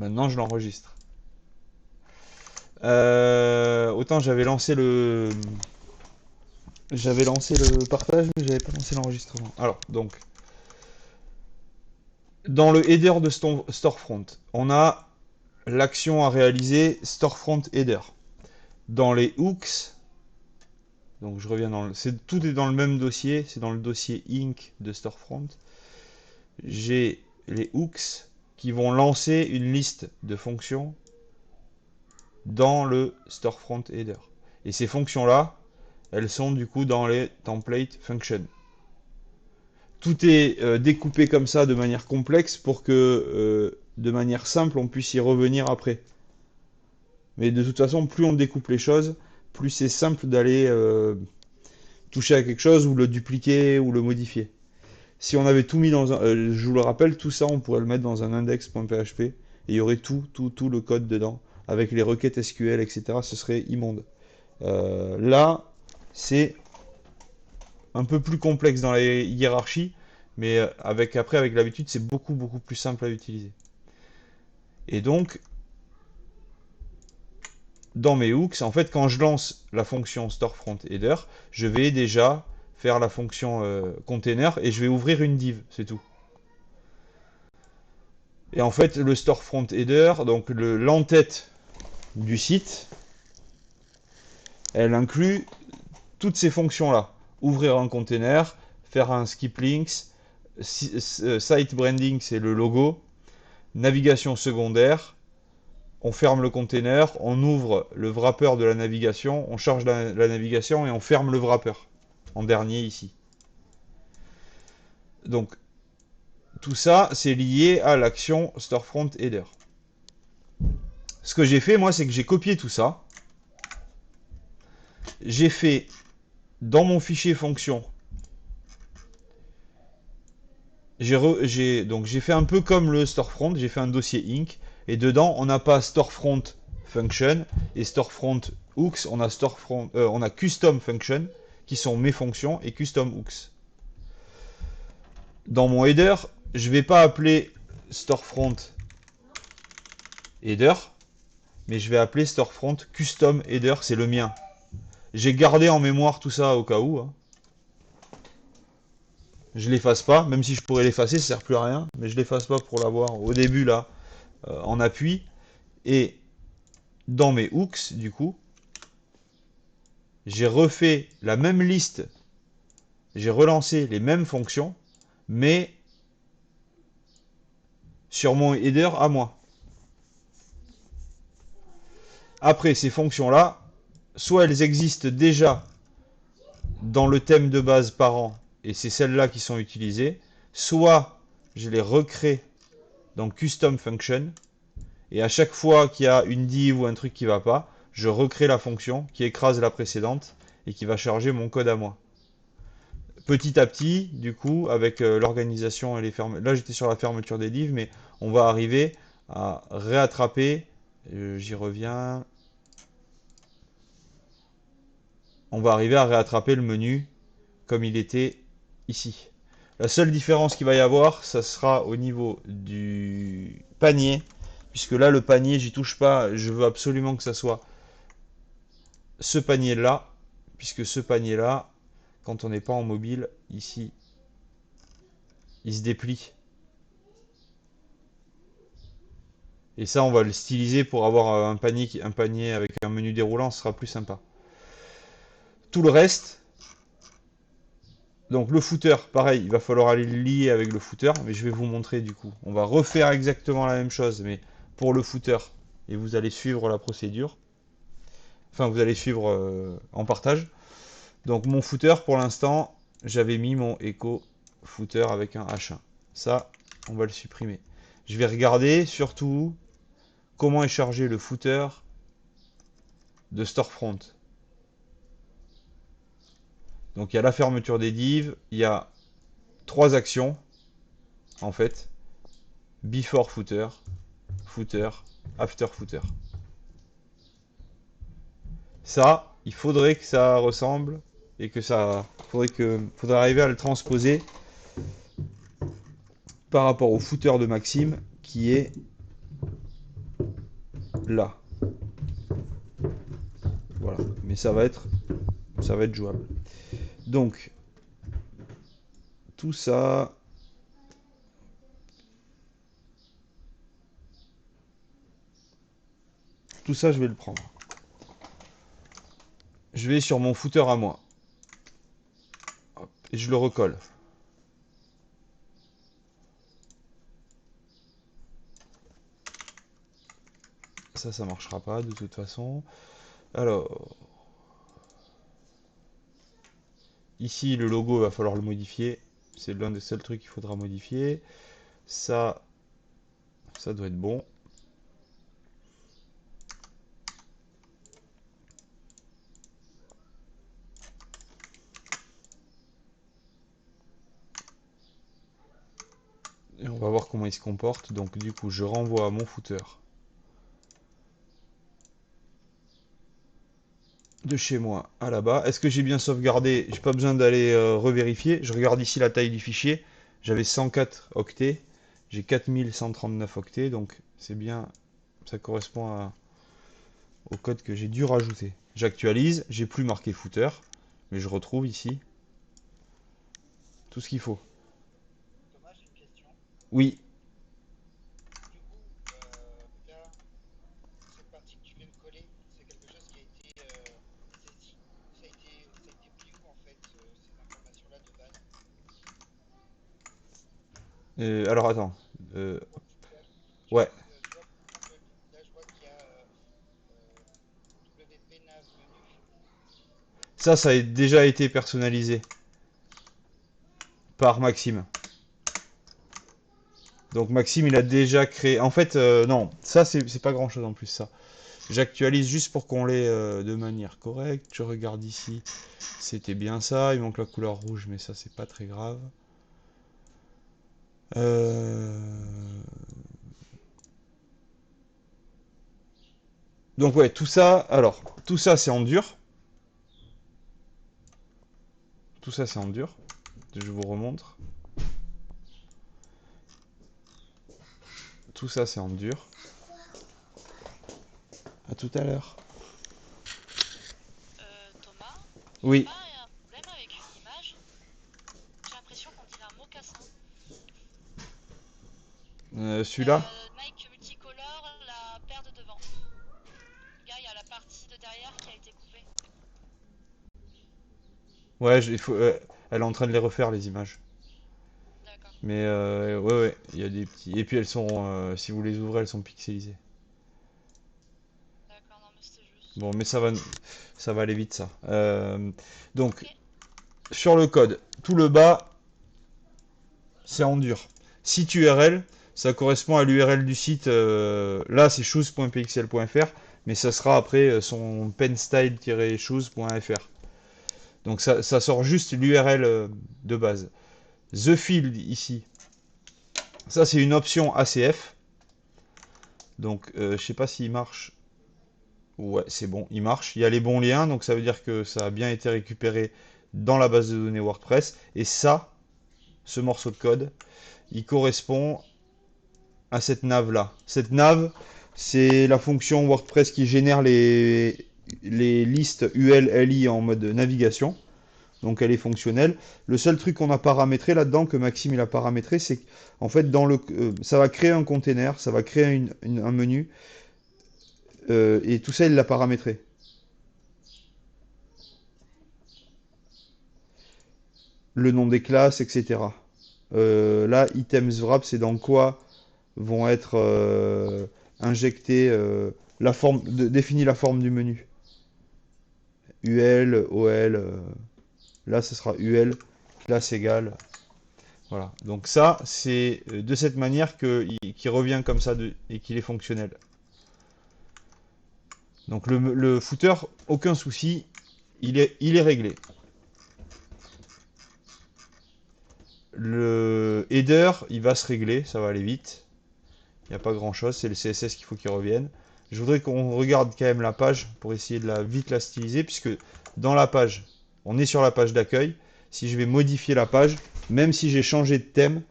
Maintenant, je l'enregistre. Autant j'avais lancé le partage, mais j'avais pas lancé l'enregistrement. Alors, donc, dans le header de Storefront, on a l'action à réaliser Storefront header. Dans les hooks, donc je reviens tout est dans le même dossier, c'est dans le dossier Inc de Storefront. J'ai les hooks qui vont lancer une liste de fonctions dans le Storefront header. Et ces fonctions-là, elles sont du coup dans les template functions. Tout est découpé comme ça de manière complexe pour que de manière simple on puisse y revenir après. Mais de toute façon, plus on découpe les choses, plus c'est simple d'aller toucher à quelque chose ou le dupliquer ou le modifier. Si on avait tout mis dans un... je vous le rappelle, tout ça, on pourrait le mettre dans un index.php et il y aurait tout le code dedans, avec les requêtes SQL, etc. Ce serait immonde. Là, c'est un peu plus complexe dans la hiérarchie, mais après, avec l'habitude, c'est beaucoup plus simple à utiliser. Et donc, dans mes hooks, en fait, quand je lance la fonction storefront header, je vais déjà faire la fonction container et je vais ouvrir une div, c'est tout. Et en fait, le storefront header, donc l'entête du site, elle inclut toutes ces fonctions-là. Ouvrir un container, faire un skip links, site branding, c'est le logo, navigation secondaire, on ferme le container, on ouvre le wrapper de la navigation, on charge la navigation et on ferme le wrapper, en dernier ici. Donc, tout ça, c'est lié à l'action storefront header. Ce que j'ai fait, moi, c'est que j'ai copié tout ça. J'ai fait dans mon fichier fonction. J'ai fait un peu comme le storefront, j'ai fait un dossier inc et dedans on n'a pas storefront function et storefront hooks, on a custom function qui sont mes fonctions et custom hooks. Dans mon header, je vais pas appeler storefront header, mais je vais appeler storefront custom header, c'est le mien. J'ai gardé en mémoire tout ça au cas où. Hein. Je l'efface pas, même si je pourrais l'effacer, ça sert plus à rien, mais je l'efface pas pour l'avoir au début là, en appui. Et dans mes hooks, du coup, j'ai refait la même liste, j'ai relancé les mêmes fonctions, mais sur mon header à moi. Après, ces fonctions-là, soit elles existent déjà dans le thème de base parent, et c'est celles-là qui sont utilisées, soit je les recrée dans Custom Function, et à chaque fois qu'il y a une div ou un truc qui ne va pas, je recrée la fonction qui écrase la précédente et qui va charger mon code à moi. Petit à petit, du coup, avec l'organisation et les fermetures. Là, j'étais sur la fermeture des divs, mais on va arriver à réattraper. J'y reviens. On va arriver à réattraper le menu comme il était ici. La seule différence qu'il va y avoir, ça sera au niveau du panier, puisque là, le panier, j'y touche pas. Je veux absolument que ça soit ce panier-là, puisque ce panier-là, quand on n'est pas en mobile, ici, il se déplie. Et ça, on va le styliser pour avoir un panier avec un menu déroulant, ce sera plus sympa. Tout le reste, donc le footer, pareil, il va falloir aller le lier avec le footer, mais je vais vous montrer du coup. On va refaire exactement la même chose, mais pour le footer, et vous allez suivre la procédure. Enfin, vous allez suivre en partage. Donc mon footer, pour l'instant, j'avais mis mon echo footer avec un H1. Ça, on va le supprimer. Je vais regarder surtout comment est chargé le footer de Storefront. Donc il y a la fermeture des divs, il y a 3 actions en fait. Before footer, footer, after footer. Ça, il faudrait que ça ressemble et que ça faudrait arriver à le transposer par rapport au footer de Maxime qui est là. Voilà, mais ça va être jouable. Donc, tout ça, je vais le prendre. Je vais sur mon footer à moi. Hop, et je le recolle. Ça marchera pas de toute façon. Alors, ici, le logo, il va falloir le modifier. C'est l'un des seuls trucs qu'il faudra modifier. Ça doit être bon. Et on va voir comment il se comporte. Donc du coup, je renvoie à mon footer de chez moi à là-bas. Est-ce que j'ai bien sauvegardé? J'ai pas besoin d'aller revérifier. Je regarde ici la taille du fichier. J'avais 104 octets. J'ai 4139 octets. Donc c'est bien. Ça correspond au code que j'ai dû rajouter. J'actualise. J'ai plus marqué footer. Mais je retrouve ici tout ce qu'il faut. Thomas, j'ai une question. Oui. Du coup, là, cette partie que tu viens de coller, c'est quelque chose qui a été saisi. Ça a été pris où en fait, ces informations-là de base? Alors attends. Pour le footer. Ouais. Tu vois, par exemple, là je vois qu'il y a WP nav menu. Ça a déjà été personnalisé par Maxime. Donc Maxime, il a déjà créé. En fait, non, ça c'est pas grand chose en plus ça. J'actualise juste pour qu'on l'ait de manière correcte. Je regarde ici, c'était bien ça. Il manque la couleur rouge, mais ça c'est pas très grave. Euh, Donc ouais, tout ça. Alors, tout ça c'est en dur. Tout ça c'est en dur. Je vous remontre. Tout ça c'est en dur. À tout à l'heure. Thomas, il n'y a Oui. pas un problème avec une image? J'ai l'impression qu'on dirait un mocassin. Celui-là. Nike multicolore, la paire de devant. Regarde, il y a la partie de derrière qui a été coupée. Ouais, elle est en train de les refaire les images. D'accord, Mais ouais, il y a des petits. Et puis elles sont, si vous les ouvrez, elles sont pixelisées. d'accord, non mais c'était juste. Bon, mais ça va aller vite ça. Donc Ok, sur le code, tout le bas, c'est en dur. Site URL, ça correspond à l'URL du site. Là, c'est shoes.pxl.fr, mais ça sera après son penstyle-shoes.fr. Donc ça sort juste l'URL de base. The field ici, ça c'est une option ACF. Donc je sais pas s'il marche. Ouais, c'est bon, il marche. Il y a les bons liens, donc ça veut dire que ça a bien été récupéré dans la base de données WordPress. Et ça, ce morceau de code, il correspond à cette nav-là. Cette nav, c'est la fonction WordPress qui génère les listes UL-LI en mode navigation. Donc elle est fonctionnelle. Le seul truc qu'on a paramétré là-dedans, que Maxime il a paramétré, c'est qu'en fait, ça va créer un container, ça va créer un menu, et tout ça, il l'a paramétré. Le nom des classes, etc. Là, items wrap, c'est dans quoi vont être injectés la forme, définit la forme du menu. UL, OL, là, ce sera UL, classe égale. Voilà. Donc ça, c'est de cette manière qu'il revient comme ça et qu'il est fonctionnel. Donc le footer, aucun souci, il est réglé. Le header, il va se régler, ça va aller vite. Il n'y a pas grand chose, c'est le CSS qu'il faut qu'il revienne. Je voudrais qu'on regarde quand même la page pour essayer de vite la styliser, puisque dans la page, on est sur la page d'accueil. Si je vais modifier la page, même si j'ai changé de thème,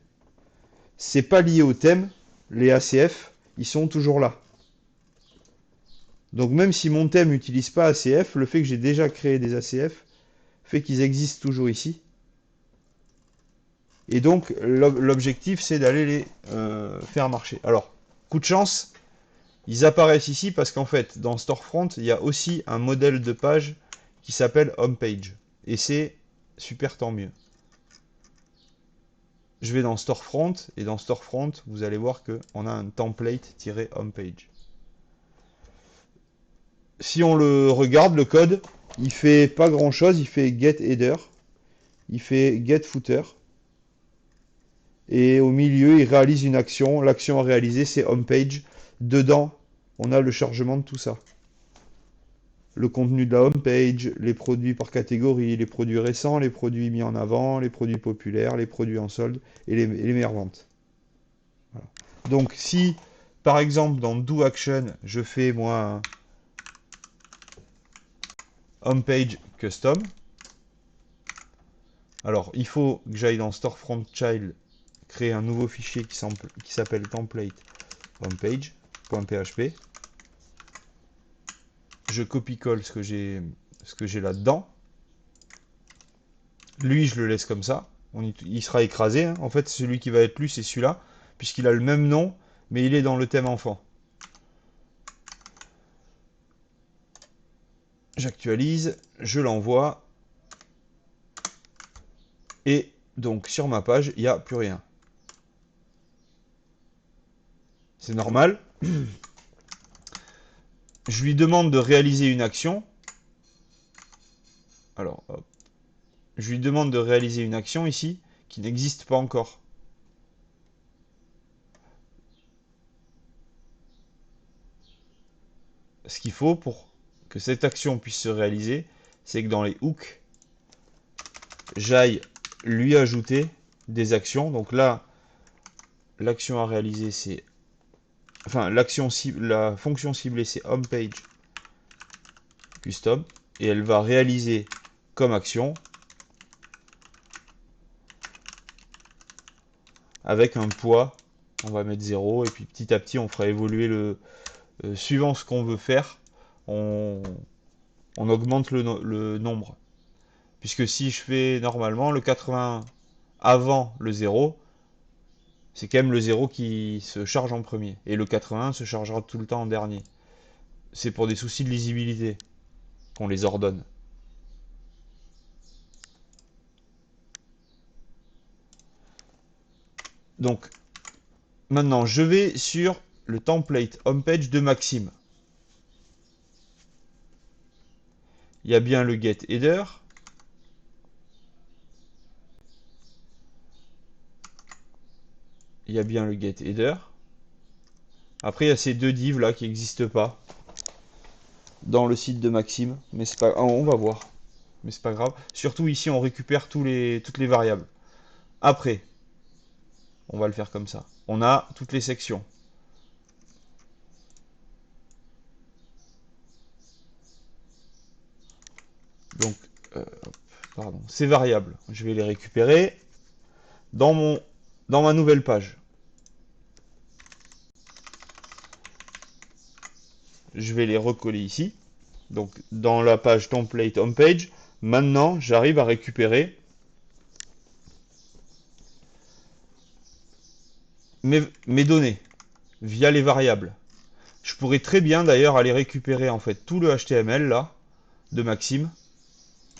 c'est pas lié au thème, les ACF, ils sont toujours là. Donc même si mon thème n'utilise pas ACF, le fait que j'ai déjà créé des ACF fait qu'ils existent toujours ici. Et donc l'objectif c'est d'aller les faire marcher. Alors, coup de chance, ils apparaissent ici parce qu'en fait, dans Storefront, il y a aussi un modèle de page qui s'appelle Homepage. Et c'est super tant mieux. Je vais dans Storefront, et dans Storefront, vous allez voir qu'on a un template-homepage. Si on le regarde, le code, il fait pas grand chose, il fait get header, il fait get footer, et au milieu, il réalise une action. L'action à réaliser, c'est homepage. Dedans, on a le chargement de tout ça. Le contenu de la homepage, les produits par catégorie, les produits récents, les produits mis en avant, les produits populaires, les produits en solde et les meilleures ventes. Voilà. Donc si, par exemple, dans Do Action, je fais moi un homepage custom, alors il faut que j'aille dans Storefront Child, créer un nouveau fichier qui s'appelle template homepage.php. Je copie-colle ce que j'ai là-dedans. Lui, je le laisse comme ça. Il sera écrasé. Hein. En fait, celui qui va être lu, c'est celui-là, puisqu'il a le même nom, mais il est dans le thème enfant. J'actualise, je l'envoie. Et donc, sur ma page, il n'y a plus rien. C'est normal. Je lui demande de réaliser une action. Alors, hop. Je lui demande de réaliser une action ici qui n'existe pas encore. Ce qu'il faut pour que cette action puisse se réaliser, c'est que dans les hooks, j'aille lui ajouter des actions. Donc là, l'action à réaliser, c'est... Enfin, la fonction ciblée, c'est homepage custom. Et elle va réaliser comme action avec un poids. On va mettre 0. Et puis petit à petit, on fera évoluer le... suivant ce qu'on veut faire, on augmente le nombre. Puisque si je fais normalement le 80 avant le 0, c'est quand même le 0 qui se charge en premier. Et le 80 se chargera tout le temps en dernier. C'est pour des soucis de lisibilité qu'on les ordonne. Donc, maintenant, je vais sur le template homepage de Maxime. Il y a bien le get header. Il y a bien le get header. Après, il y a ces deux divs là qui n'existent pas dans le site de Maxime. Mais c'est pas... on va voir. Mais c'est pas grave. Surtout ici, on récupère toutes les variables. Après, on va le faire comme ça. On a toutes les sections. Donc, pardon, ces variables, je vais les récupérer dans ma nouvelle page. Je vais les recoller ici. Donc, dans la page template homepage, maintenant, j'arrive à récupérer mes données via les variables. Je pourrais très bien d'ailleurs aller récupérer en fait tout le HTML là de Maxime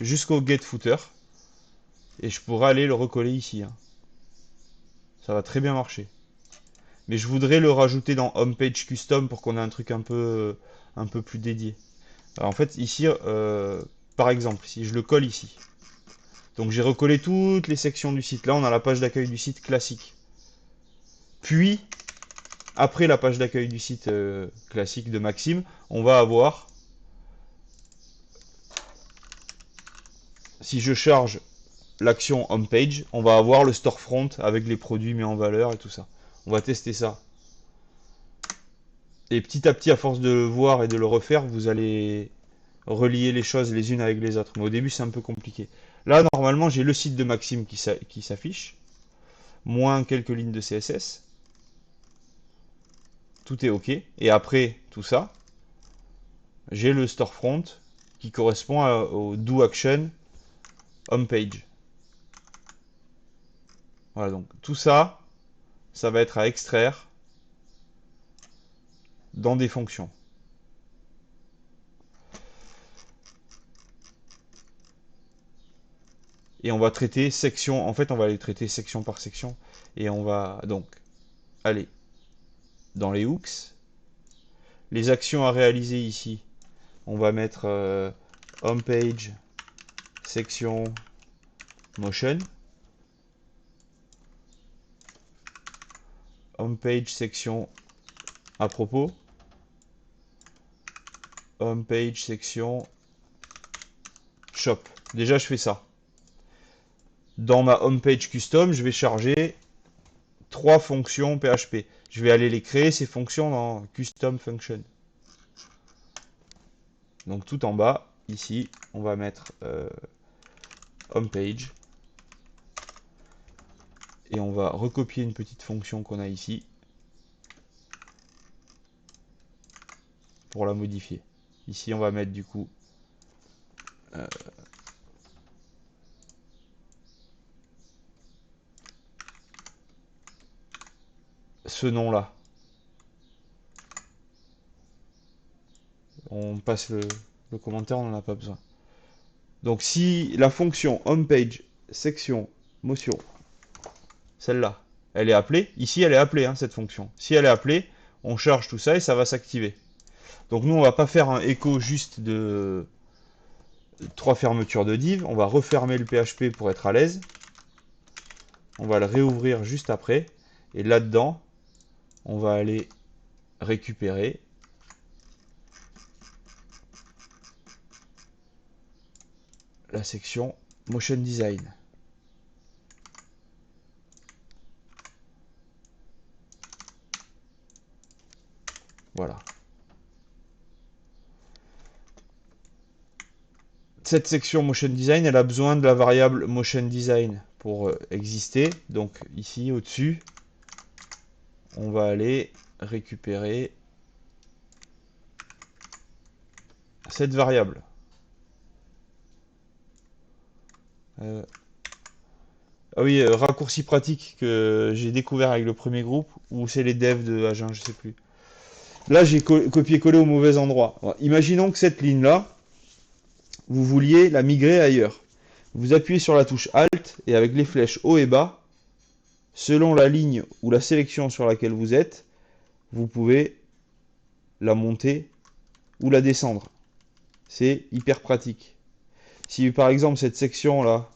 jusqu'au getFooter et je pourrais aller le recoller ici. Hein. Ça va très bien marcher. Mais je voudrais le rajouter dans homepage custom pour qu'on ait un truc un peu plus dédié. Alors, en fait ici, par exemple, si je le colle ici, donc j'ai recollé toutes les sections du site. Là on a la page d'accueil du site classique. Puis après la page d'accueil du site classique de Maxime, on va avoir, si je charge l'action homepage, on va avoir le storefront avec les produits mis en valeur et tout ça. On va tester ça. Et petit à petit, à force de le voir et de le refaire, vous allez relier les choses les unes avec les autres. Mais au début, c'est un peu compliqué. Là, normalement, j'ai le site de Maxime qui s'affiche, moins quelques lignes de CSS. Tout est OK. Et après tout ça, j'ai le storefront qui correspond au do action homepage. Voilà, donc tout ça, ça va être à extraire dans des fonctions. Et on va traiter section, en fait on va les traiter section par section. Et on va donc aller dans les hooks. Les actions à réaliser ici, on va mettre homepage, section, motion. Homepage, section, à propos. Homepage, section, shop. Déjà je fais ça. Dans ma homepage custom, je vais charger 3 fonctions PHP. Je vais aller les créer, ces fonctions, dans custom function. Donc tout en bas, ici, on va mettre homepage. Et on va recopier une petite fonction qu'on a ici pour la modifier. Ici, on va mettre du coup ce nom-là. On passe le commentaire, on n'en a pas besoin. Donc si la fonction homepage, section, motion, celle-là, elle est appelée, ici elle est appelée, hein, cette fonction. Si elle est appelée, on charge tout ça et ça va s'activer. Donc nous, on va pas faire un écho juste de 3 fermetures de div, on va refermer le PHP pour être à l'aise. On va le réouvrir juste après. Et là-dedans, on va aller récupérer la section Motion Design. Voilà. Cette section Motion Design, elle a besoin de la variable Motion Design pour exister. Donc ici, au-dessus, on va aller récupérer cette variable. Ah oui, raccourci pratique que j'ai découvert avec le premier groupe, ou c'est les devs de Agen, je sais plus. Là, j'ai copié-collé au mauvais endroit. Alors, imaginons que cette ligne-là, vous vouliez la migrer ailleurs. Vous appuyez sur la touche Alt et avec les flèches haut et bas, selon la ligne ou la sélection sur laquelle vous êtes, vous pouvez la monter ou la descendre. C'est hyper pratique. Si par exemple cette section-là,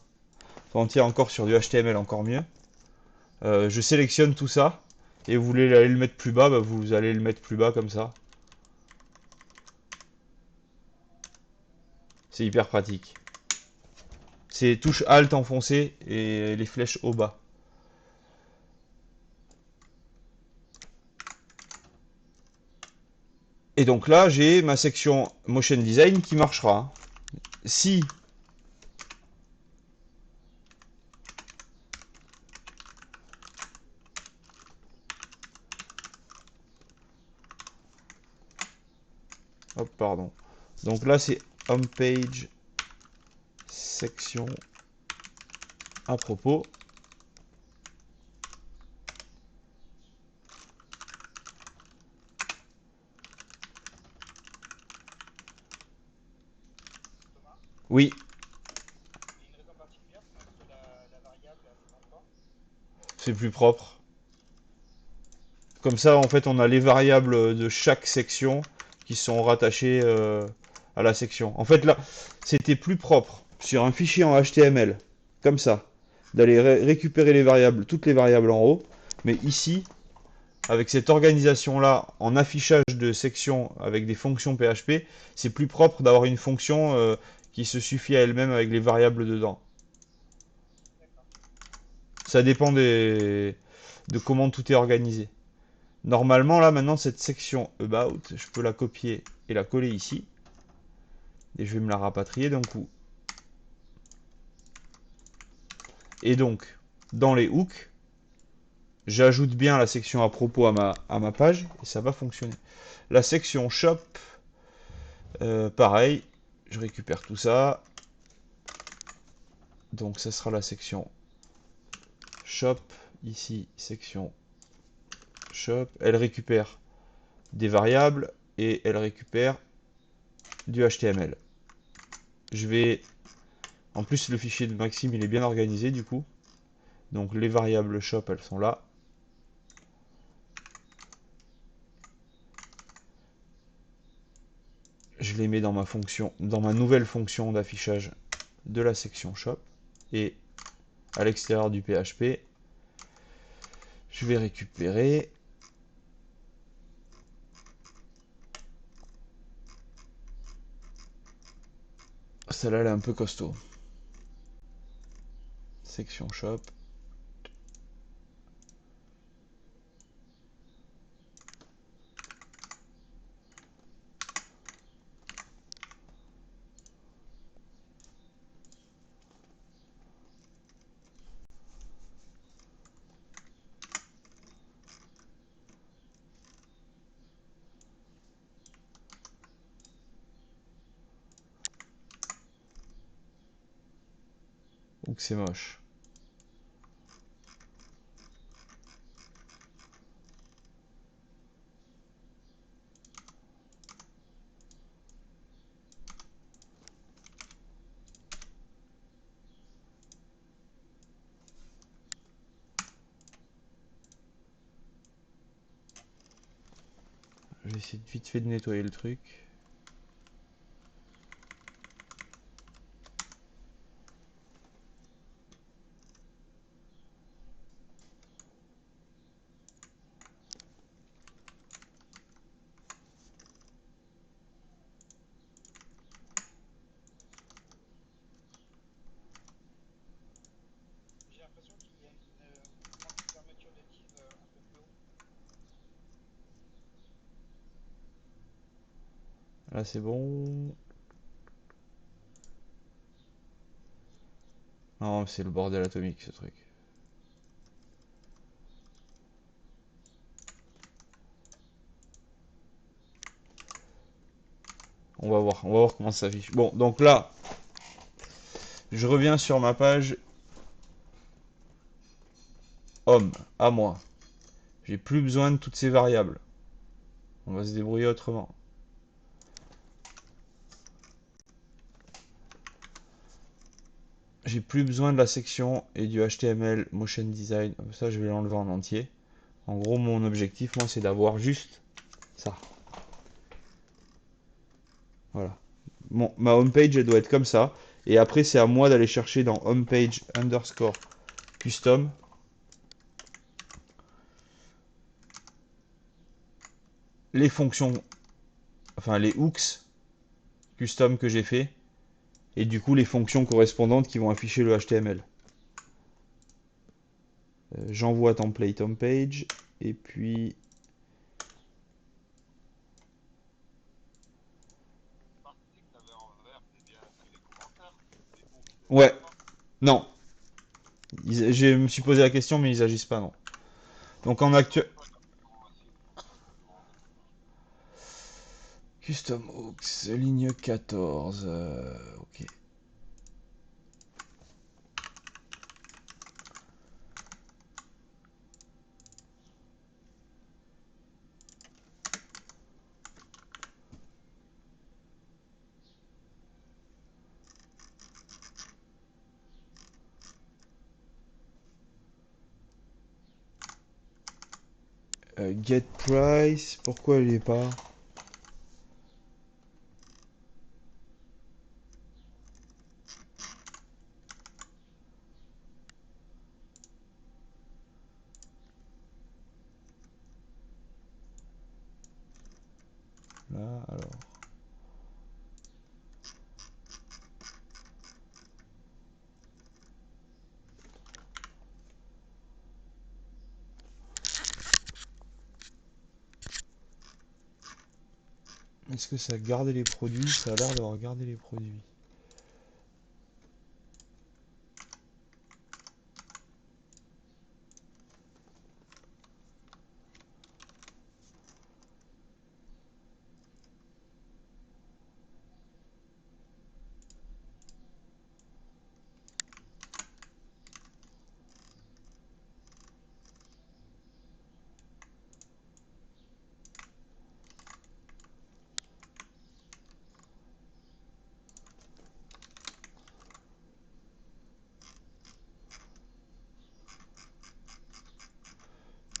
on tire encore sur du HTML, encore mieux, je sélectionne tout ça, et vous voulez aller le mettre plus bas, bah vous allez le mettre plus bas comme ça. C'est hyper pratique. C'est touche Alt enfoncée et les flèches au bas. Et donc là, j'ai ma section Motion Design qui marchera. Si hop, pardon. Donc là, c'est homepage section à propos. Oui, Il y a une raison particulière pour mettre la variable à cet endroit. c'est plus propre. Comme ça, en fait, on a les variables de chaque section qui sont rattachées à la section. En fait, là, c'était plus propre sur un fichier en HTML, comme ça, d'aller récupérer les variables, toutes les variables en haut. Mais ici, avec cette organisation-là, en affichage de sections avec des fonctions PHP, c'est plus propre d'avoir une fonction qui se suffit à elle-même avec les variables dedans. Ça dépend de comment tout est organisé. Normalement, là, maintenant, cette section About, je peux la copier et la coller ici. Et je vais me la rapatrier d'un coup. Et donc, dans les hooks, j'ajoute bien la section à propos à ma page, et ça va fonctionner. La section Shop, Pareil, je récupère tout ça. Donc ça sera la section shop. Ici, section shop. Elle récupère des variables et elle récupère du HTML. Je vais... En plus, le fichier de Maxime, il est bien organisé du coup. Donc les variables shop, elles sont là. Je les mets dans ma fonction, dans ma nouvelle fonction d'affichage de la section shop. Et à l'extérieur du PHP, je vais récupérer celle-là, elle est un peu costaud. Section shop. Donc c'est moche. Je vais essayer de vite fait de nettoyer le truc. J'ai l'impression qu'il y a une fermeture de div un peu plus haut. Là c'est bon. Non, c'est le bordel atomique ce truc. On va voir comment ça s'affiche. Bon, donc là, je reviens sur ma page homme, à moi. J'ai plus besoin de toutes ces variables. On va se débrouiller autrement. J'ai plus besoin de la section et du HTML motion design. Ça, je vais l'enlever en entier. En gros, mon objectif, moi, c'est d'avoir juste ça. Voilà. Ma homepage, elle doit être comme ça. Et après, c'est à moi d'aller chercher dans homepage underscore custom les fonctions, enfin les hooks custom que j'ai fait. Et du coup, les fonctions correspondantes qui vont afficher le HTML. J'envoie template homepage. Et puis... Ouais, non. Je me suis posé la question, mais ils agissent pas, non. Donc en actuel... Custom hooks, ligne 14. Ok. Get price, pourquoi elle est pas? Là, alors. Est-ce que ça a gardé les produits? Ça a l'air d'avoir gardé les produits.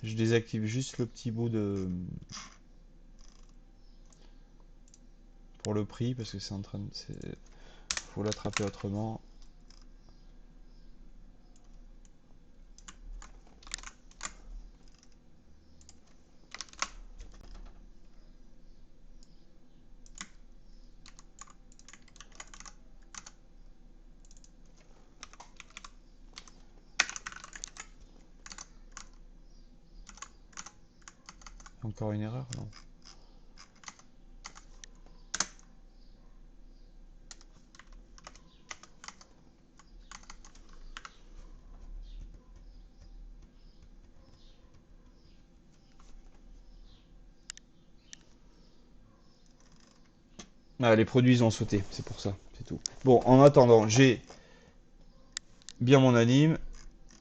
Je désactive juste le petit bout de... pour le prix, parce que c'est en train de... faut l'attraper autrement. Encore une erreur, non? Ah, les produits ils ont sauté, c'est pour ça, c'est tout. Bon, en attendant, j'ai bien mon anime,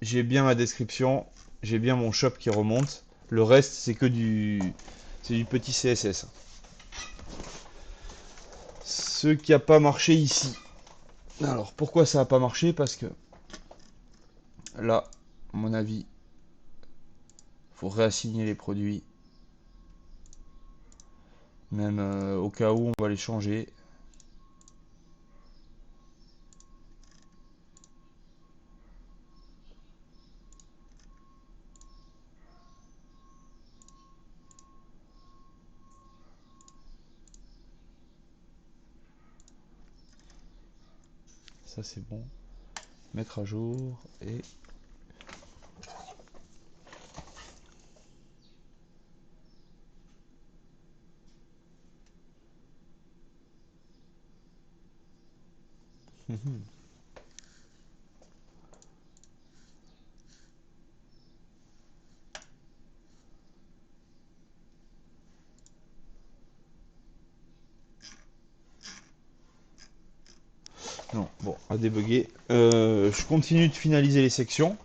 j'ai bien ma description, j'ai bien mon shop qui remonte. Le reste, c'est du petit CSS. Ce qui n'a pas marché ici. Alors, pourquoi ça n'a pas marché? Parce que là, à mon avis, faut réassigner les produits. Même au cas où, on va les changer. Ça, c'est bon. Mettre à jour et... Non, bon, à débugger. Je continue de finaliser les sections.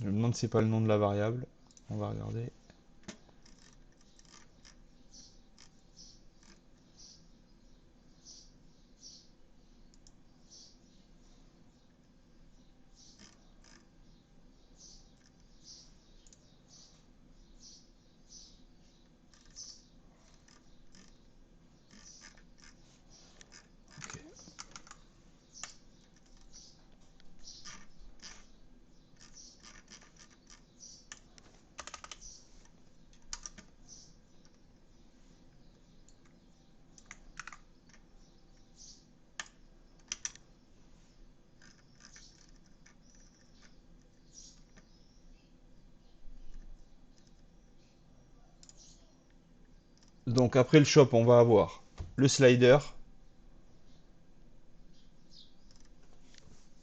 Je me demande si c'est pas le nom de la variable. On va regarder. Donc après le shop, on va avoir le slider,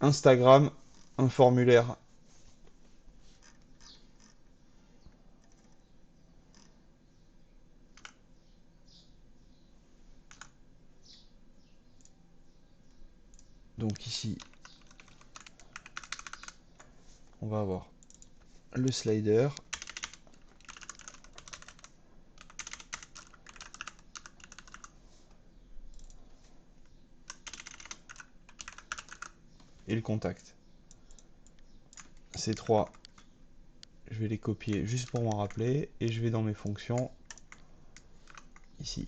Instagram, un formulaire. Donc ici, on va avoir le slider. Et le contact. Ces trois, je vais les copier juste pour m'en rappeler. Et je vais dans mes fonctions, ici.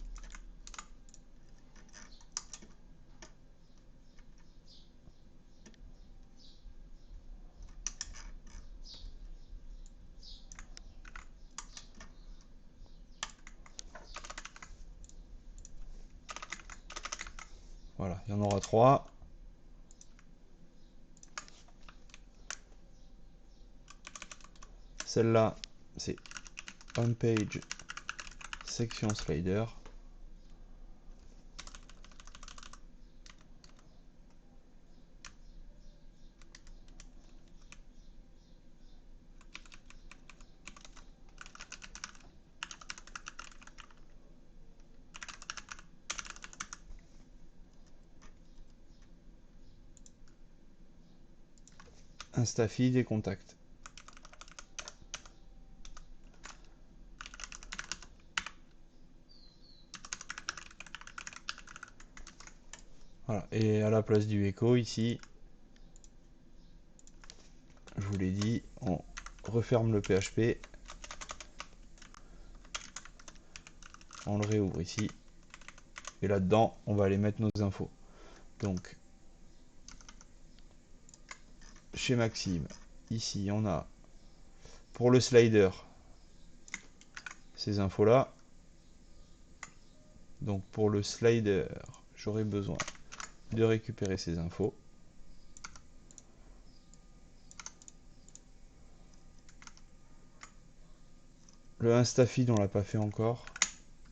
Voilà, il y en aura trois. Celle-là, c'est home page, section slider. Instafeed et contact. Voilà. Et à la place du echo ici, je vous l'ai dit, on referme le PHP, on le réouvre ici, et là-dedans, on va aller mettre nos infos. Donc, chez Maxime, ici, on a pour le slider ces infos-là. Donc, pour le slider, j'aurai besoin de récupérer ces infos. Le instafeed, on l'a pas fait encore.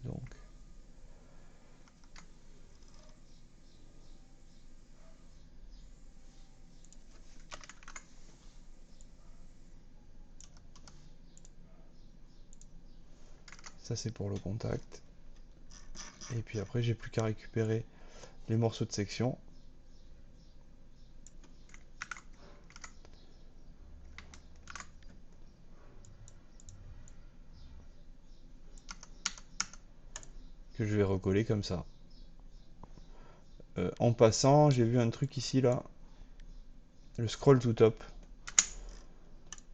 Donc, ça c'est pour le contact. Et puis après, j'ai plus qu'à récupérer les morceaux de section. Que je vais recoller comme ça. En passant, j'ai vu un truc ici là. Le scroll to top.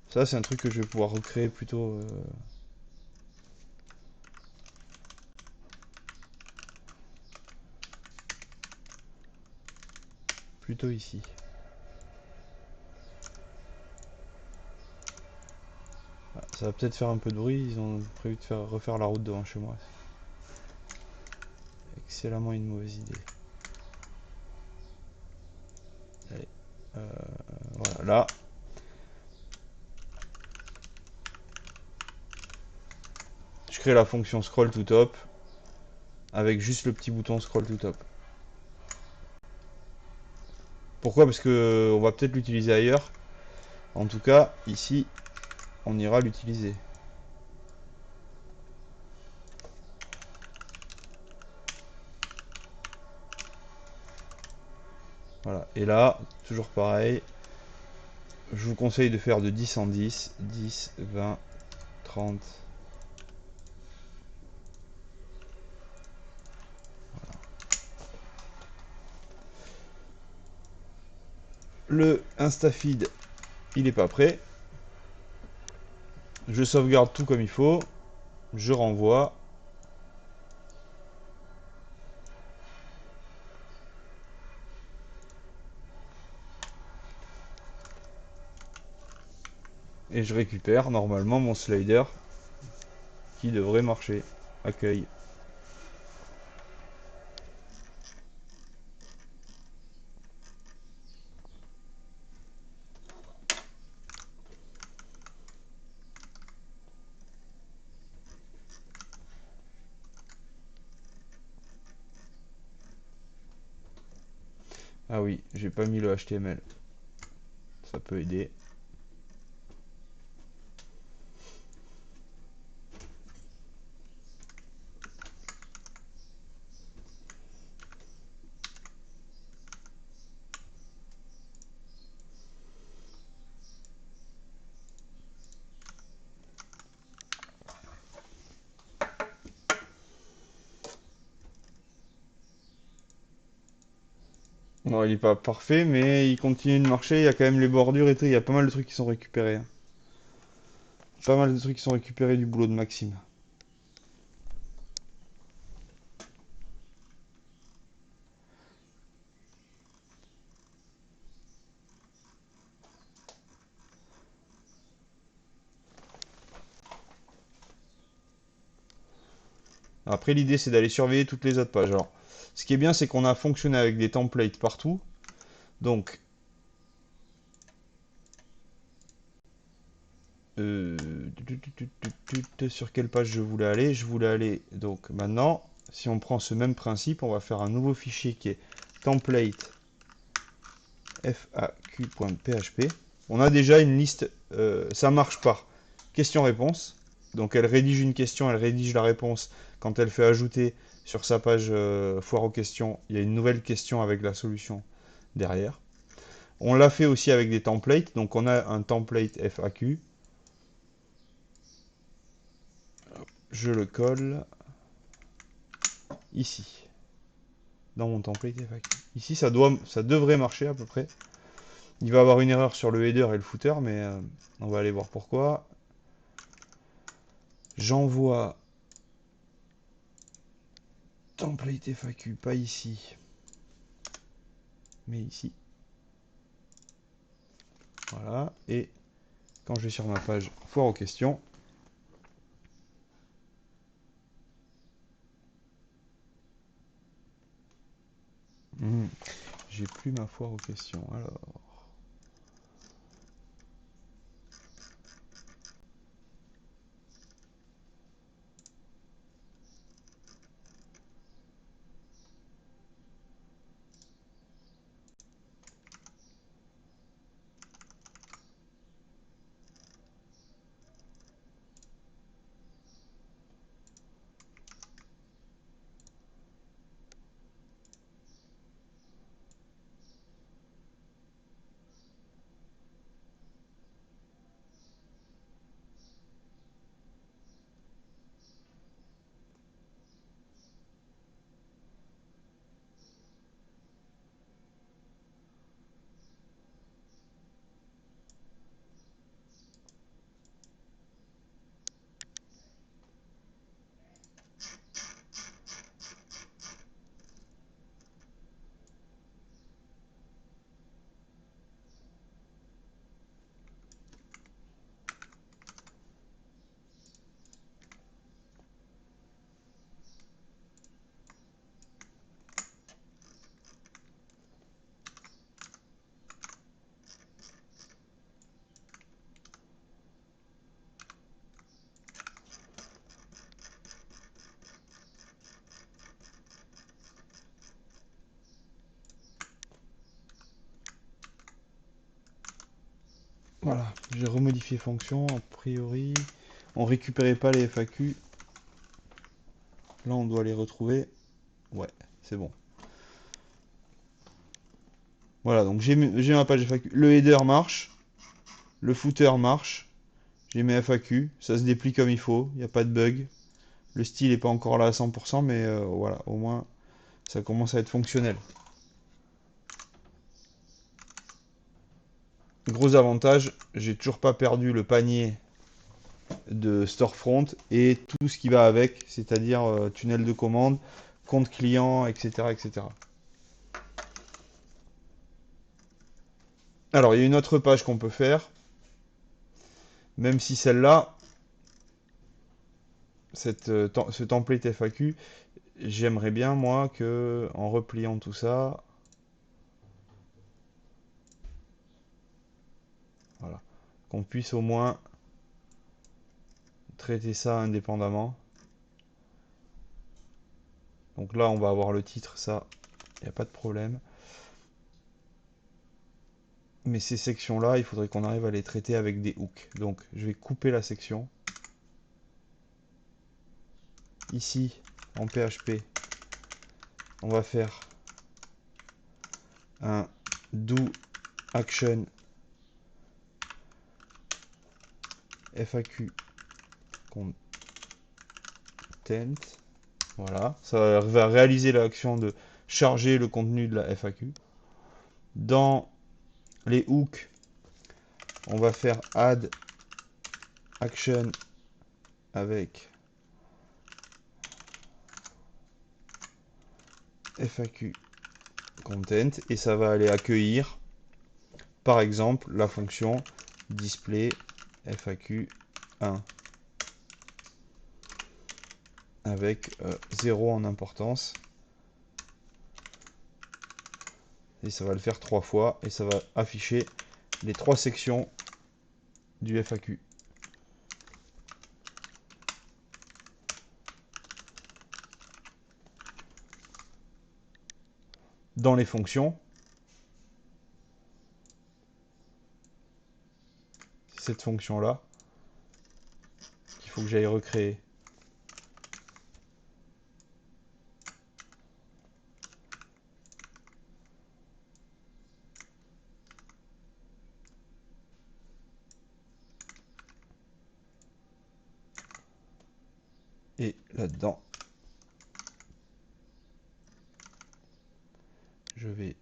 Ça, c'est un truc que je vais pouvoir recréer plutôt. Plutôt ici. Ah, ça va peut-être faire un peu de bruit. Ils ont prévu de refaire la route devant chez moi. Excellemment une mauvaise idée. Allez. Voilà, là. Je crée la fonction scroll to top avec juste le petit bouton scroll to top. Pourquoi? Parce que on va peut-être l'utiliser ailleurs. En tout cas, ici, on ira l'utiliser. Voilà. Et là, toujours pareil. Je vous conseille de faire de 10 en 10, 10, 20, 30. Le instafeed, il n'est pas prêt. Je sauvegarde tout comme il faut. Je renvoie. Et je récupère normalement mon slider qui devrait marcher. Accueil. Ah oui, j'ai pas mis le HTML. Ça peut aider. Non, il est pas parfait, mais il continue de marcher. Il y a quand même les bordures et tout. Il y a pas mal de trucs qui sont récupérés, hein. Pas mal de trucs qui sont récupérés du boulot de Maxime. Après, l'idée, c'est d'aller surveiller toutes les autres pages. Alors, ce qui est bien, c'est qu'on a fonctionné avec des templates partout. Donc, Sur quelle page je voulais aller? Je voulais aller, donc maintenant, si on prend ce même principe, on va faire un nouveau fichier qui est template faq.php. On a déjà une liste, ça marche par question-réponse. Donc elle rédige une question, elle rédige la réponse. Quand elle fait ajouter sur sa page foire aux questions, il y a une nouvelle question avec la solution derrière. On l'a fait aussi avec des templates. Donc on a un template FAQ. Je le colle ici, dans mon template FAQ. Ici, ça devrait marcher à peu près. Il va y avoir une erreur sur le header et le footer, mais on va aller voir pourquoi. J'envoie template FAQ, pas ici, mais ici. Voilà. Et quand je vais sur ma page foire aux questions, j'ai plus ma foire aux questions. Alors, voilà, j'ai remodifié fonction. A priori, on récupérait pas les FAQ. Là, on doit les retrouver. Ouais, c'est bon. Voilà, donc j'ai ma page FAQ. Le header marche. Le footer marche. J'ai mes FAQ. Ça se déplie comme il faut. Il n'y a pas de bug. Le style n'est pas encore là à 100%, mais voilà, au moins, ça commence à être fonctionnel. Gros avantage, j'ai toujours pas perdu le panier de Storefront et tout ce qui va avec, c'est-à-dire tunnel de commande, compte client, etc., etc. Alors, il y a une autre page qu'on peut faire, même si celle-là, ce template FAQ, j'aimerais bien, moi, que en repliant tout ça, voilà, qu'on puisse au moins traiter ça indépendamment. Donc là, on va avoir le titre, ça, il n'y a pas de problème. Mais ces sections-là, il faudrait qu'on arrive à les traiter avec des hooks. Donc, je vais couper la section. Ici, en PHP, on va faire un do action FAQ content. Voilà, ça va réaliser l'action de charger le contenu de la FAQ. Dans les hooks, on va faire add action avec FAQ content et ça va aller accueillir par exemple la fonction display FAQ 1 avec 0 en importance et ça va le faire 3 fois et ça va afficher les 3 sections du FAQ. dans les fonctions. C'est cette fonction-là qu'il faut que j'aille recréer. Et là-dedans, je vais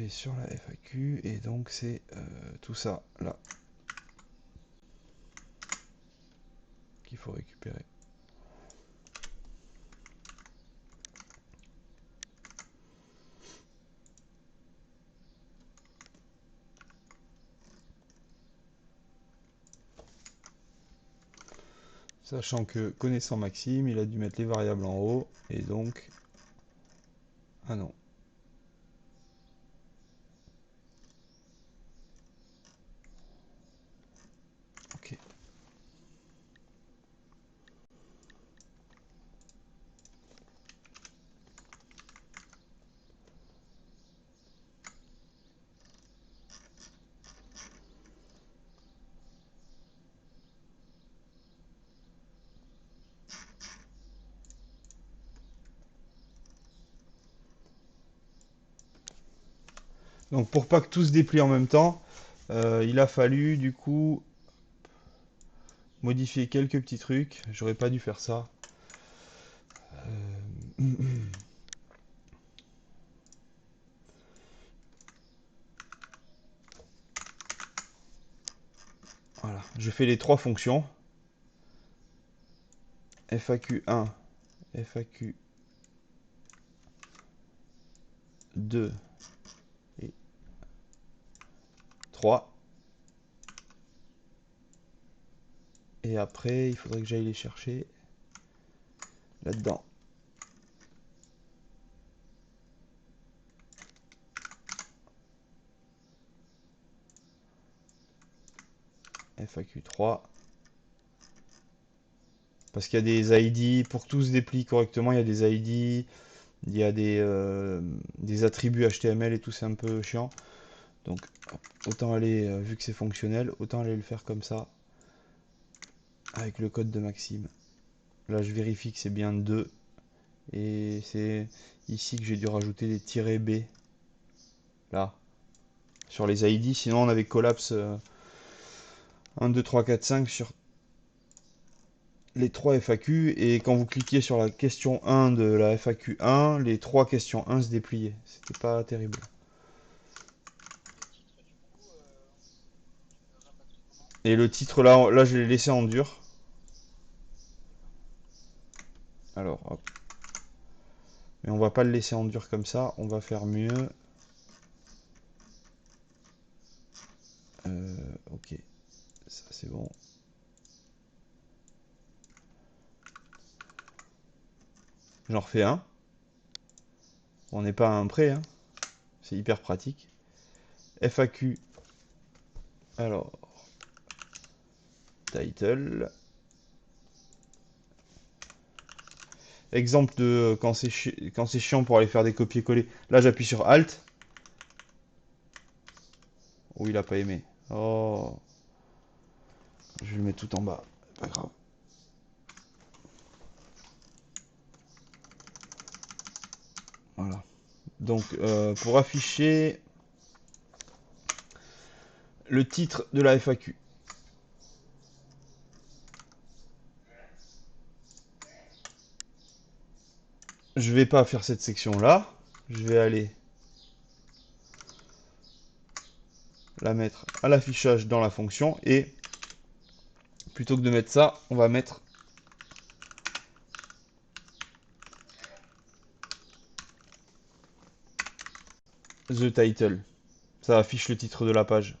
sur la FAQ et donc c'est tout ça là qu'il faut récupérer. Sachant que, connaissant Maxime, il a dû mettre les variables en haut, et donc... Ah non. Ok. Donc pour pas que tout se déplie en même temps, il a fallu du coup modifier quelques petits trucs. J'aurais pas dû faire ça. Voilà, je fais les trois fonctions. FAQ1, FAQ2 et 3. Et après, il faudrait que j'aille les chercher là-dedans. FAQ3. Parce qu'il y a des ID, pour que tout se déplie correctement, il y a des ID, il y a des attributs HTML et tout, c'est un peu chiant. Donc, autant aller, vu que c'est fonctionnel, autant aller le faire comme ça, avec le code de Maxime. Là, je vérifie que c'est bien 2. Et c'est ici que j'ai dû rajouter des tirets B. Là. Sur les ID, sinon on avait collapse 1, 2, 3, 4, 5 sur les 3 FAQ. Et quand vous cliquiez sur la question 1 de la FAQ 1, les 3 questions 1 se dépliaient. C'était pas terrible. Et le titre, là je l'ai laissé en dur. Alors, hop. Mais on va pas le laisser en dur comme ça. On va faire mieux. Ok. Ça, c'est bon. J'en refais un. On n'est pas à un prêt, hein. C'est hyper pratique. FAQ. Alors, title. Exemple de quand c'est chiant pour aller faire des copier-coller. Là, j'appuie sur Alt. Oh, il a pas aimé. Oh. Je vais le mettre tout en bas. Pas grave. Voilà. Donc, pour afficher le titre de la FAQ. Je vais pas faire cette section-là. Je vais aller la mettre à l'affichage dans la fonction. Et plutôt que de mettre ça, on va mettre the title. Ça affiche le titre de la page.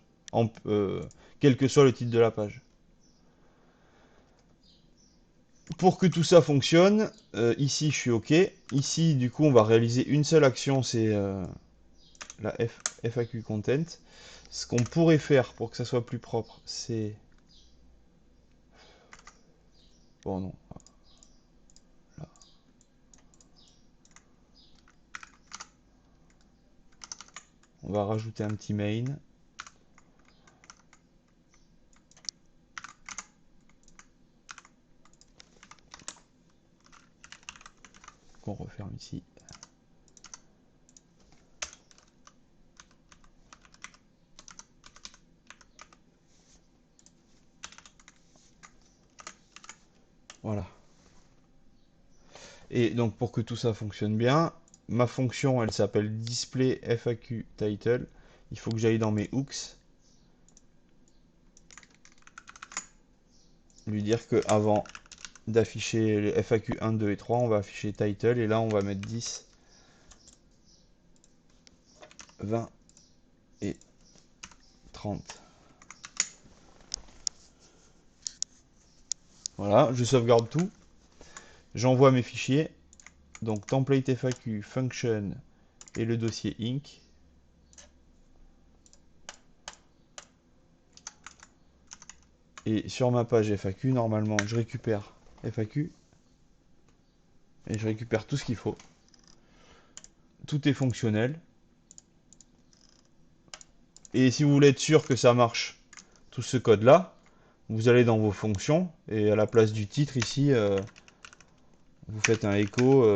Quel que soit le titre de la page. Pour que tout ça fonctionne, ici je suis OK. Ici, du coup, on va réaliser une seule action, c'est la FAQ content. Ce qu'on pourrait faire pour que ça soit plus propre, c'est... Bon, non. Là. On va rajouter un petit main. Qu'on referme ici. Voilà. Et donc pour que tout ça fonctionne bien, ma fonction elle s'appelle display FAQ title. Il faut que j'aille dans mes hooks, lui dire que avant d'afficher les FAQ 1, 2 et 3, on va afficher title et là on va mettre 10, 20 et 30. Voilà, je sauvegarde tout. J'envoie mes fichiers. Donc template FAQ, function et le dossier inc. Et sur ma page FAQ, normalement, je récupère FAQ et je récupère tout ce qu'il faut. Tout est fonctionnel. Et si vous voulez être sûr que ça marche, tout ce code-là, vous allez dans vos fonctions et à la place du titre ici, vous faites un echo,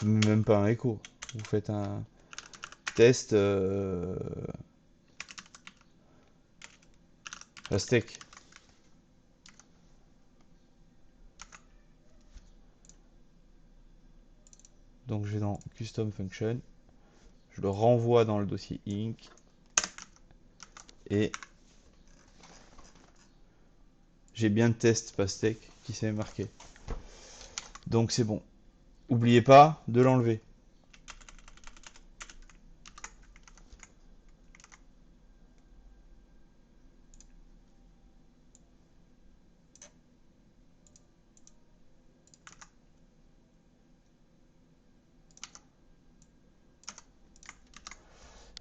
même pas un echo, vous faites un test pastèque. Donc je vais dans custom function, je le renvoie dans le dossier inc et j'ai bien test pastèque qui s'est marqué. Donc c'est bon. N'oubliez pas de l'enlever.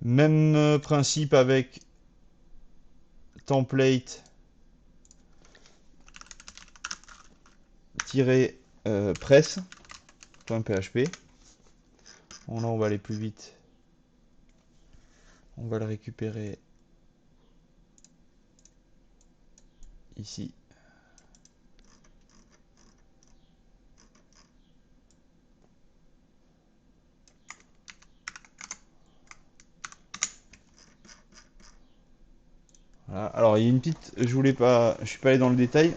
Même principe avec template press.php. Bon, là on va aller plus vite. On va le récupérer ici. Voilà. Alors il y a une petite, je suis pas allé dans le détail.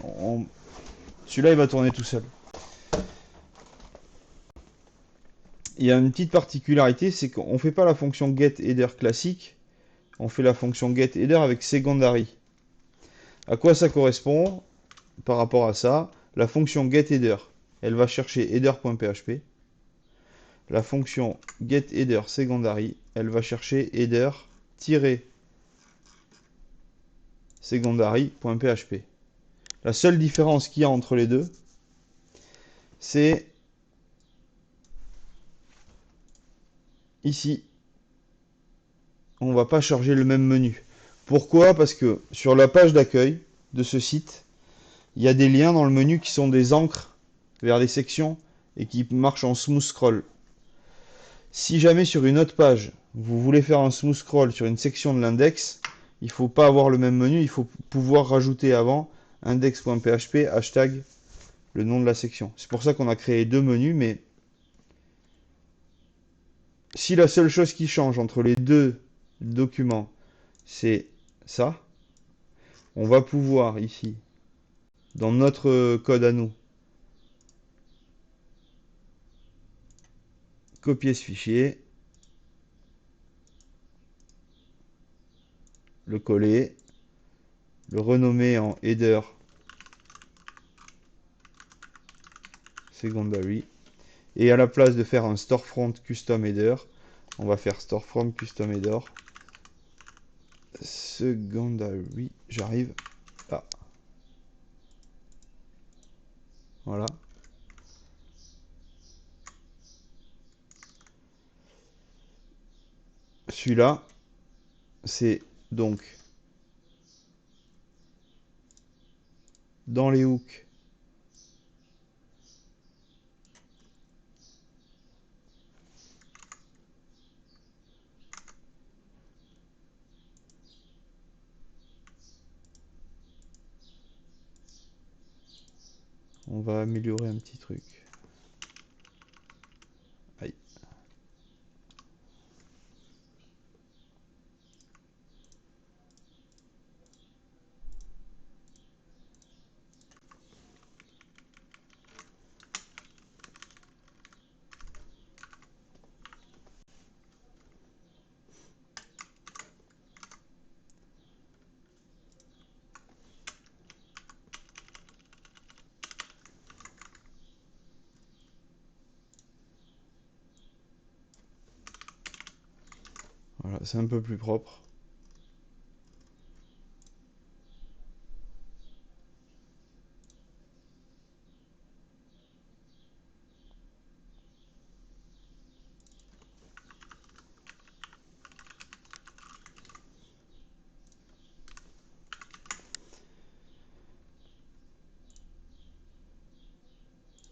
Celui-là il va tourner tout seul. Il y a une petite particularité, c'est qu'on fait pas la fonction getHeader classique, on fait la fonction getHeader avec secondary. À quoi ça correspond par rapport à ça? La fonction getHeader, elle va chercher header.php. La fonction getHeader secondary, elle va chercher header-secondary.php. La seule différence qu'il y a entre les deux, c'est ici, on ne va pas charger le même menu. Pourquoi? Parce que sur la page d'accueil de ce site, il y a des liens dans le menu qui sont des encres vers les sections et qui marchent en smooth scroll. Si jamais sur une autre page, vous voulez faire un smooth scroll sur une section de l'index, il ne faut pas avoir le même menu, il faut pouvoir rajouter avant index.php hashtag le nom de la section. C'est pour ça qu'on a créé deux menus, mais si la seule chose qui change entre les deux documents, c'est ça, on va pouvoir ici, dans notre code à nous, copier ce fichier, le coller, le renommer en header secondary, et à la place de faire un storefront custom header, on va faire storefront custom header secondary. J'arrive là. Voilà. celui-là, c'est donc dans les hooks. On va améliorer un petit truc. Aïe. Voilà, c'est un peu plus propre.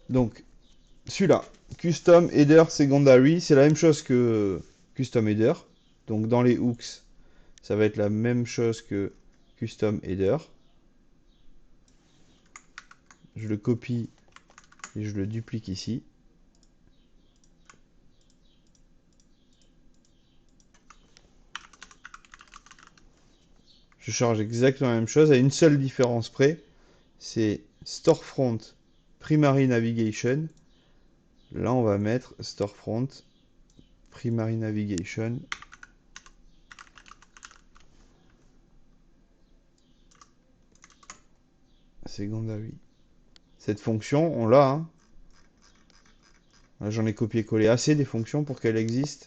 Donc, celui-là, Custom Header Secondary, c'est la même chose que Custom Header. Donc, dans les hooks, ça va être la même chose que Custom Header. Je le copie et je le duplique ici. Je charge exactement la même chose à une seule différence près. C'est Storefront Primary Navigation. Là, on va mettre Storefront Primary Navigation. Secondary. Cette fonction, on l'a. Hein. Là, j'en ai copié-collé assez des fonctions pour qu'elles existent.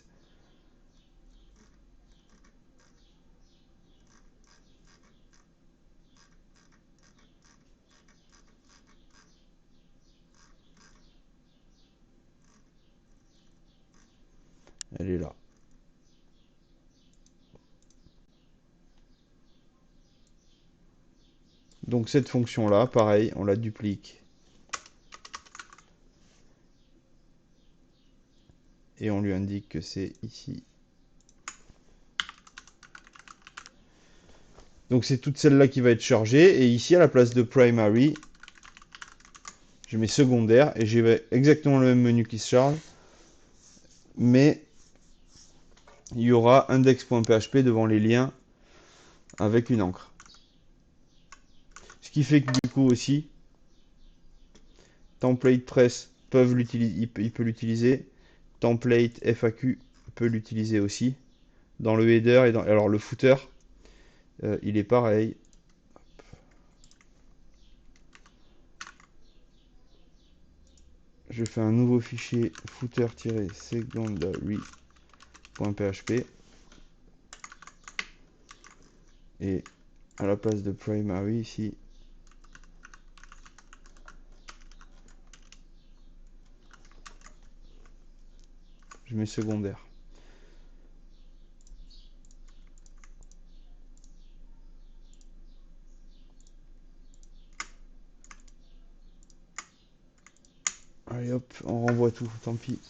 Elle est là. Donc cette fonction-là, pareil, on la duplique. Et on lui indique que c'est ici. Donc c'est toute celle-là qui va être chargée. Et ici, à la place de primary, je mets secondaire. Et j'ai exactement le même menu qui se charge. Mais il y aura index.php devant les liens avec une encre. Ce qui fait que du coup aussi, template press peuvent l'utiliser, il peut l'utiliser. Template FAQ peut l'utiliser aussi. Dans le header et dans alors le footer, il est pareil. Je fais un nouveau fichier footer-secondary.php et à la place de primary ici, je mets secondaire. Allez hop, on renvoie tout, tant pis.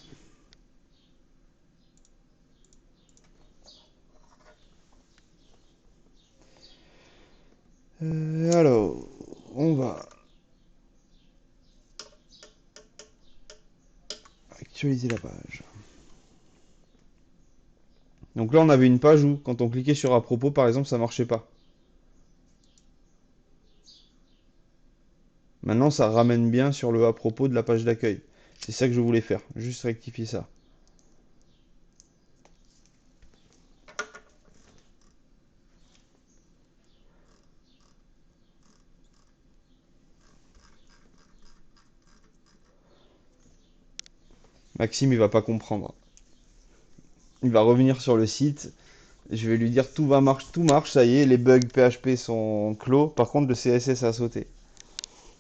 Alors, on va actualiser la page. Donc là, on avait une page où, quand on cliquait sur à propos, par exemple, ça marchait pas. Maintenant, ça ramène bien sur le à propos de la page d'accueil. C'est ça que je voulais faire, juste rectifier ça. Maxime, il va pas comprendre. Il va revenir sur le site. Je vais lui dire tout marche, ça y est, les bugs PHP sont clos. Par contre, le CSS a sauté.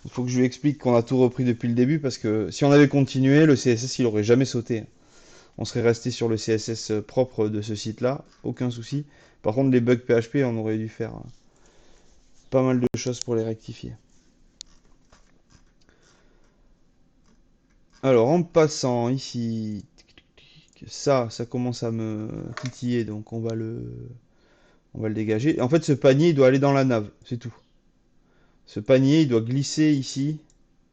Il faut que je lui explique qu'on a tout repris depuis le début parce que si on avait continué, le CSS il aurait jamais sauté. on serait resté sur le CSS propre de ce site-là, aucun souci. Par contre, les bugs PHP, on aurait dû faire pas mal de choses pour les rectifier. Alors, en passant ici, ça commence à me titiller, donc on va le dégager. En fait, ce panier, il doit aller dans la nave, c'est tout. Ce panier, il doit glisser ici.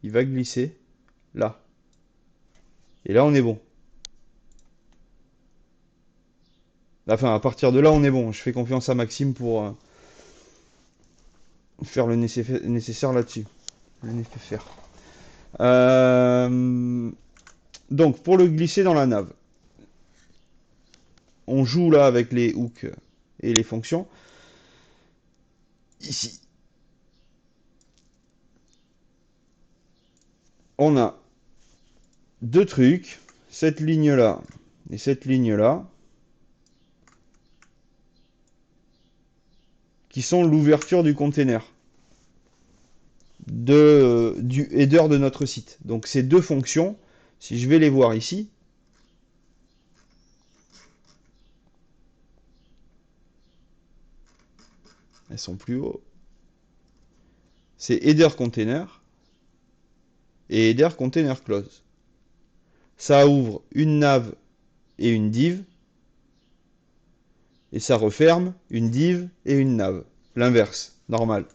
Il va glisser là. Et là, on est bon. Enfin, à partir de là, on est bon. Je fais confiance à Maxime pour faire le nécessaire là-dessus. Le nécessaire. Donc, pour le glisser dans la nave, on joue là avec les hooks et les fonctions. Ici, on a deux trucs, cette ligne-là et cette ligne-là, qui sont l'ouverture du container, du header de notre site. Donc ces deux fonctions, si je vais les voir ici, elles sont plus haut. C'est header container et header container close. Ça ouvre une nav et une div, et ça referme une div et une nav. L'inverse, normal.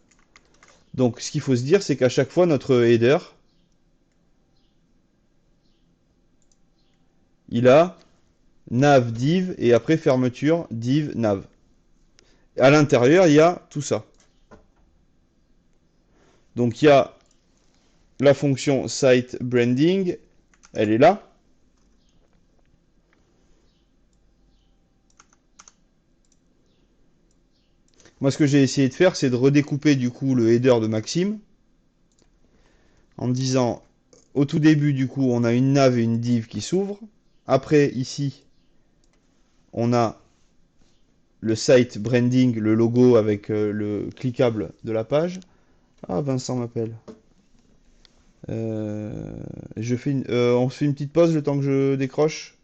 Donc ce qu'il faut se dire, c'est qu'à chaque fois, notre header, il a nav div et après fermeture div nav. À l'intérieur, il y a tout ça. Donc il y a la fonction site branding, elle est là. Moi, ce que j'ai essayé de faire, c'est de redécouper du coup le header de Maxime en disant au tout début, du coup, on a une nav et une div qui s'ouvrent. Après, ici, on a le site branding, le logo avec le cliquable de la page. Ah, Vincent m'appelle. On se fait une petite pause le temps que je décroche.